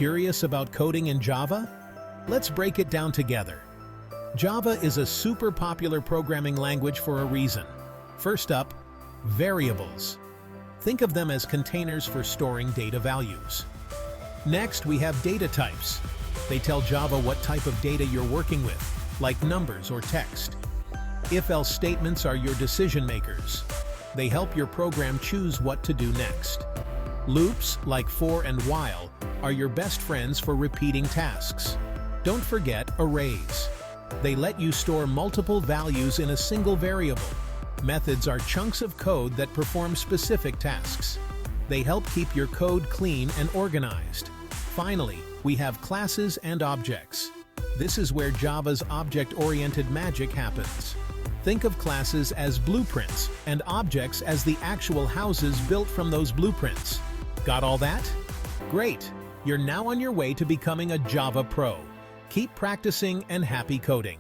Curious about coding in Java? Let's break it down together. Java is a super popular programming language for a reason. First up, variables. Think of them as containers for storing data values. Next, we have data types. They tell Java what type of data you're working with, like numbers or text. If-else statements are your decision makers. They help your program choose what to do next. Loops, like for and while, are your best friends for repeating tasks. Don't forget arrays. They let you store multiple values in a single variable. Methods are chunks of code that perform specific tasks. They help keep your code clean and organized. Finally, we have classes and objects. This is where Java's object-oriented magic happens. Think of classes as blueprints and objects as the actual houses built from those blueprints. Got all that? Great! You're now on your way to becoming a Java pro. Keep practicing and happy coding.